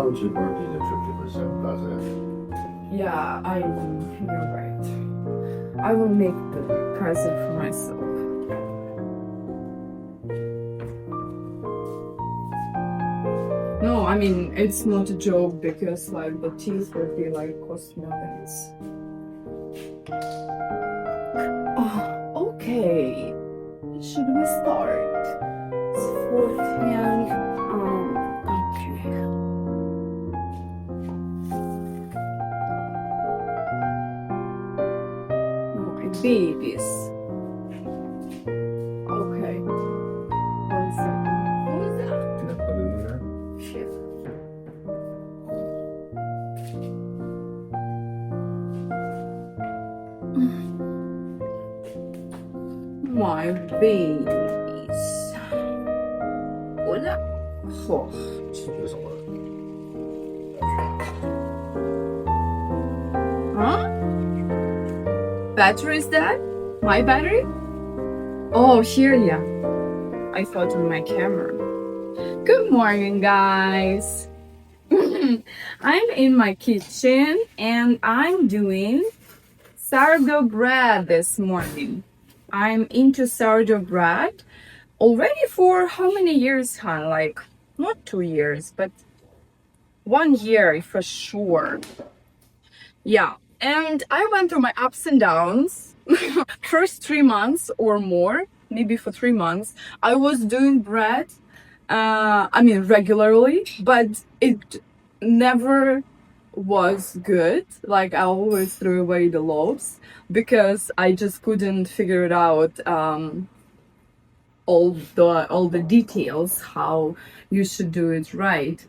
would you working at 50%? How's that? Yeah, you're right. I will make the present for myself. No, I mean, it's not a joke because like the teeth would be like cost millions. Oh, okay. Should we start? It's 4:10. Okay. My babies. Okay. 1 second. What is that? Can I put it in there? Shit. My babies. Hola. Oh. This will work. Huh? Battery is that? My battery? Oh, here, yeah. I thought on my camera. Good morning, guys. I'm in my kitchen and I'm doing sourdough bread this morning. I'm into sourdough bread already for how many years, hon? Like, not 2 years, but 1 year for sure. Yeah, and I went through my ups and downs. First 3 months or more, maybe for 3 months, I was doing bread, regularly, but it never was good. Like I always threw away the loaves because I just couldn't figure it out. All the details how you should do it right.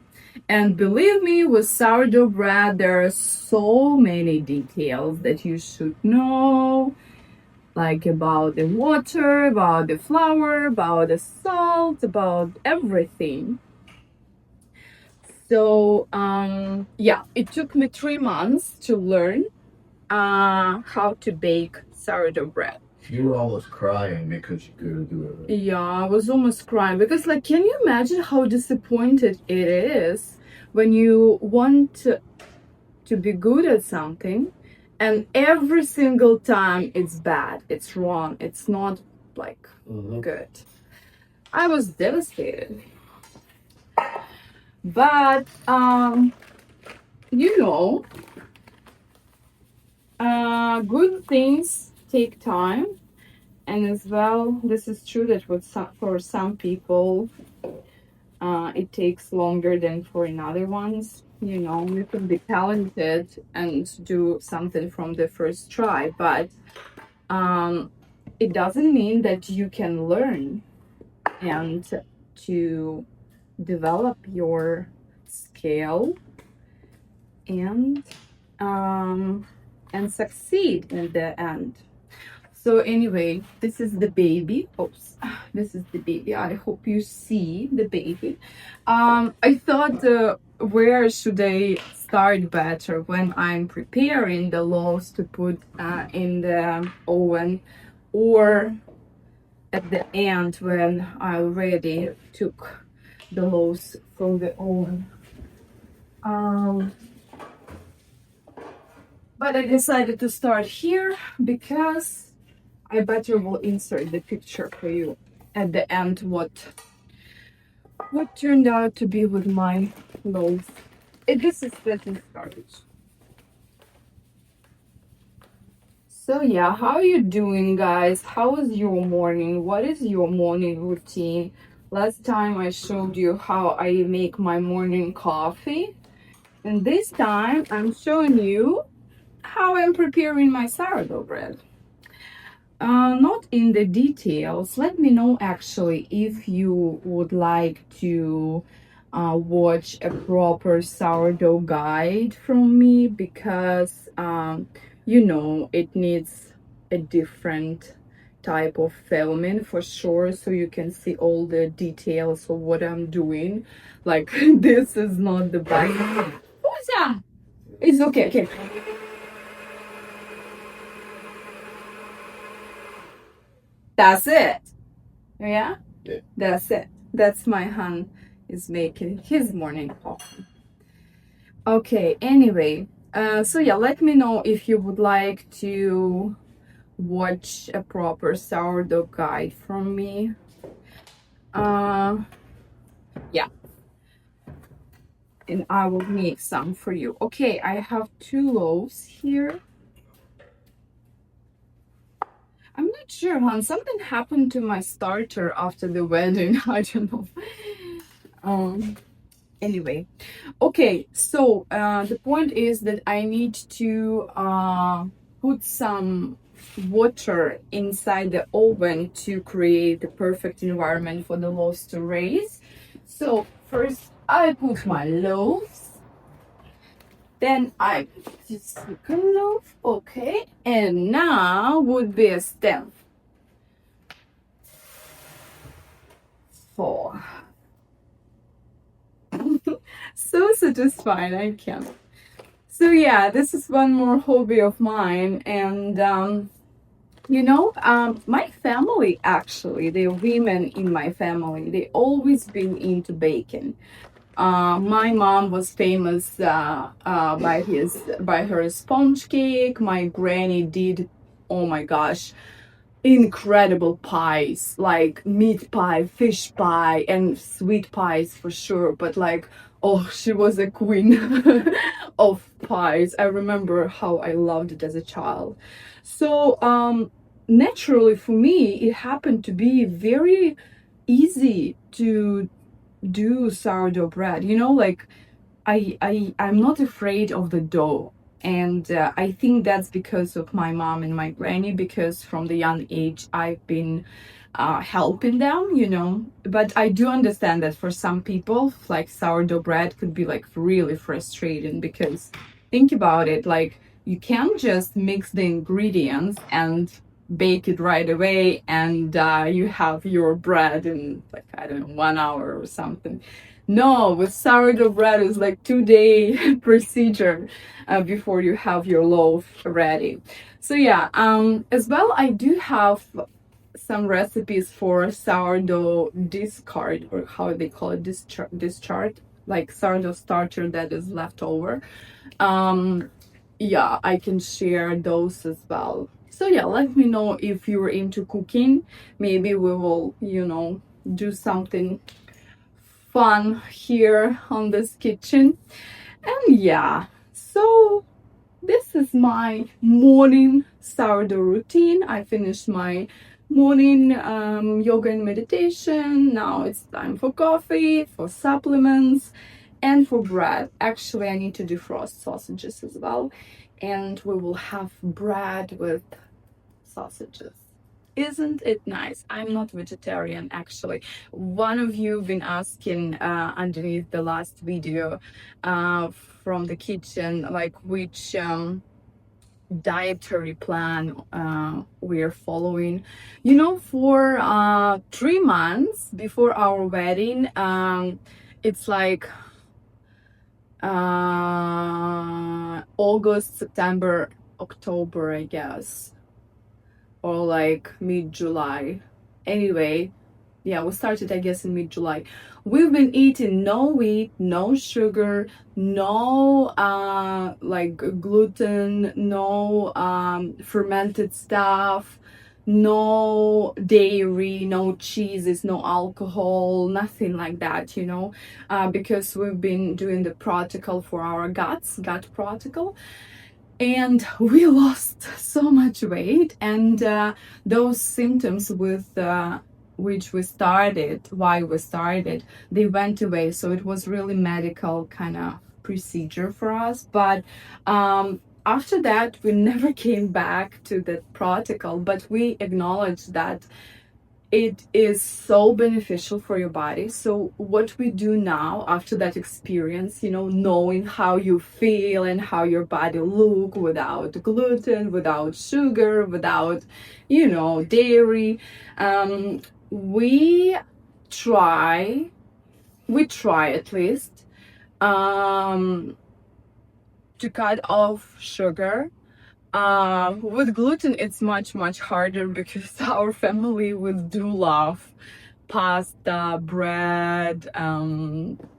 And believe me, with sourdough bread there are so many details that you should know, like about the water, about the flour, about the salt, about everything. So yeah, it took me 3 months to learn how to bake sourdough bread. You were almost crying because you couldn't do it. Yeah, I was almost crying because, like, can you imagine how disappointed it is when you want to be good at something and every single time it's bad, it's wrong, it's not like good. I was devastated. But you know, good things take time. And as well, this is true that for some people, it takes longer than for another ones. You know, you can be talented and do something from the first try, but it doesn't mean that you can learn and to develop your skill and succeed in the end. So anyway, this is the baby. Oops, this is the baby. I hope you see the baby. I thought, where should I start better, when I'm preparing the loaves to put in the oven, or at the end when I already took the loaves from the oven. But I decided to start here because I better will insert the picture for you at the end what turned out to be with my loaf. This is getting started. So yeah, how are you doing, guys? How is your morning? What is your morning routine? Last time I showed you how I make my morning coffee, and this time I'm showing you how I'm preparing my sourdough bread. Not in the details. Let me know actually if you would like to watch a proper sourdough guide from me, because you know, it needs a different type of filming for sure, so you can see all the details of what I'm doing. Like this is not the best. What's that? It's okay. Okay. That's it. Yeah? Yeah. That's it. That's my hon is making his morning coffee. Okay, anyway, so yeah, let me know if you would like to watch a proper sourdough guide from me. Yeah, and I will make some for you. Okay, I have 2 loaves here. I'm not sure, hon. Something happened to my starter after the wedding. I don't know. Um, anyway, okay. So the point is that I need to put some water inside the oven to create the perfect environment for the loaves to raise. So first I put my loaves. Then I put the second loaf. Okay. And now would be a step 4. So satisfying, I can't. So yeah, this is one more hobby of mine, and my family actually, the women in my family, they always been into baking. My mom was famous by her sponge cake. My granny did, oh my gosh, incredible pies, like meat pie, fish pie, and sweet pies for sure. But like, oh, she was a queen of pies. I remember how I loved it as a child. So naturally for me, it happened to be very easy to do sourdough bread. Like I'm not afraid of the dough. And I think that's because of my mom and my granny, because from the young age I've been helping them. But I do understand that for some people, like sourdough bread could be like really frustrating, because think about it, like you can't just mix the ingredients and bake it right away, and you have your bread in, like, I don't know, 1 hour or something. No, with sourdough bread is like 2-day procedure before you have your loaf ready. So yeah, as well, I do have some recipes for sourdough discard, or how they call it, discharge, like sourdough starter that is left over. Yeah, I can share those as well. So yeah, let me know if you're into cooking. Maybe we will, do something fun here on this kitchen. And yeah, so this is my morning sourdough routine. I finished my morning yoga and meditation. Now it's time for coffee, for supplements, and for bread. Actually, I need to defrost sausages as well, and we will have bread with sausages. Isn't it nice? I'm not vegetarian, actually. One of you been asking underneath the last video from the kitchen, like which dietary plan we're following. For 3 months before our wedding, it's like August, September, October, I guess, or like mid-July. Anyway, yeah, we started, I guess, in mid-July. We've been eating no wheat, no sugar, no like gluten, no fermented stuff, no dairy, no cheeses, no alcohol, nothing like that, because we've been doing the protocol for our gut protocol. And we lost so much weight, and those symptoms with which why we started, they went away. So it was really medical kind of procedure for us. But after that, we never came back to that protocol, but we acknowledged that it is so beneficial for your body. So what we do now after that experience, knowing how you feel and how your body look without gluten, without sugar, without, dairy, we try at least to cut off sugar. With gluten, it's much, much harder, because our family we do love pasta, bread,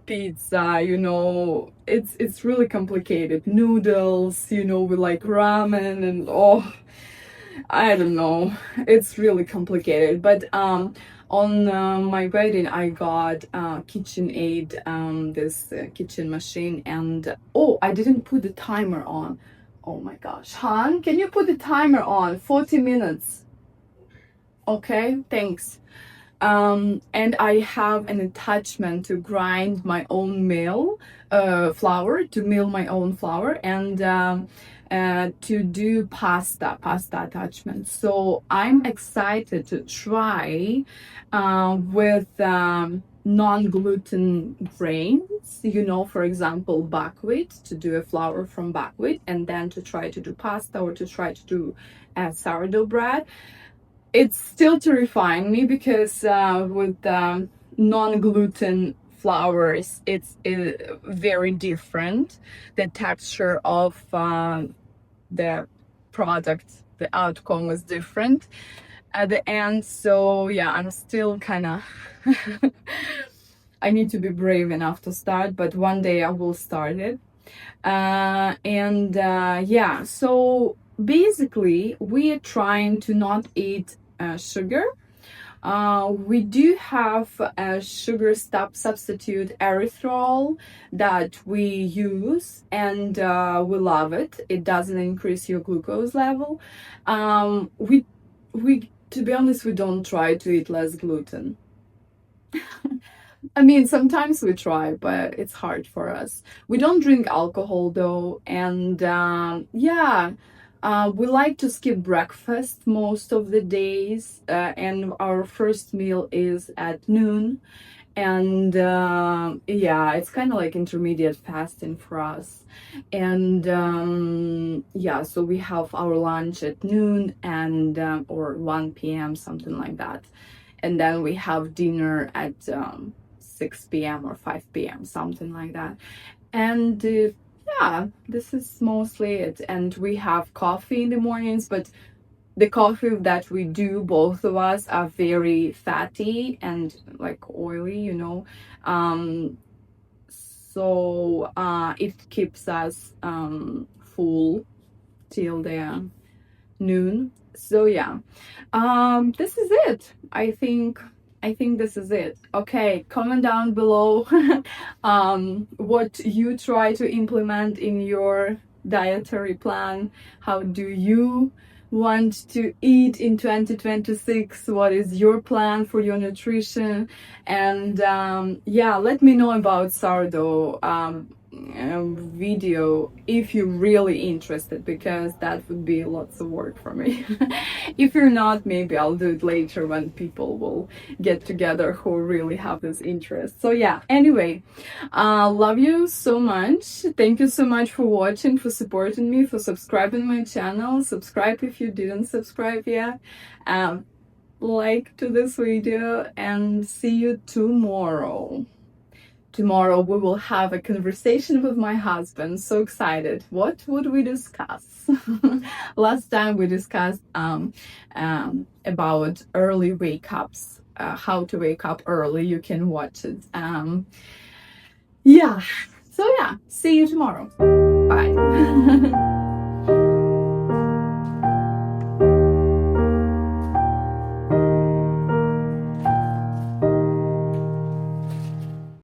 pizza, you know, it's really complicated. Noodles, you know, with like ramen and oh, I don't know. It's really complicated. But on my wedding, I got KitchenAid, this kitchen machine, and oh, I didn't put the timer on. Oh my gosh, Han, can you put the timer on? 40 minutes. Okay, thanks. And I have an attachment to grind my own flour, to mill my own flour, and to do pasta attachment. So I'm excited to try with non-gluten grains, you know, for example, buckwheat, to do a flour from buckwheat, and then to try to do pasta or to try to do sourdough bread. It's still terrifying me because with non-gluten flours, it's very different. The texture of the product, the outcome is different at the end. So yeah, I'm still kind of I need to be brave enough to start, but one day I will start it. Yeah, so basically we are trying to not eat sugar. We do have a sugar substitute erythritol that we use, and we love it. It doesn't increase your glucose level. We to be honest, we don't try to eat less gluten. I mean, sometimes we try, but it's hard for us. We don't drink alcohol though, and yeah, we like to skip breakfast most of the days, and our first meal is at noon. And yeah, it's kind of like intermediate fasting for us. And yeah, so we have our lunch at noon and or 1 p.m., something like that. And then we have dinner at 6 p.m. or 5 p.m., something like that. And yeah, this is mostly it. And we have coffee in the mornings, but the coffee that we do, both of us, are very fatty and like oily, you know. So it keeps us full till the noon. So yeah, this is it. I think this is it. Okay, comment down below what you try to implement in your dietary plan. How do you want to eat in 2026? What is your plan for your nutrition? And yeah, let me know about sourdough video if you're really interested, because that would be lots of work for me. If you're not, maybe I'll do it later when people will get together who really have this interest. So yeah, anyway, love you so much. Thank you so much for watching, for supporting me, for subscribing my channel. Subscribe if you didn't subscribe yet. Like to this video, and see you tomorrow. Tomorrow we will have a conversation with my husband. So excited. What would we discuss? Last time we discussed about early wake ups, how to wake up early. You can watch it. Yeah. So yeah, see you tomorrow. Bye.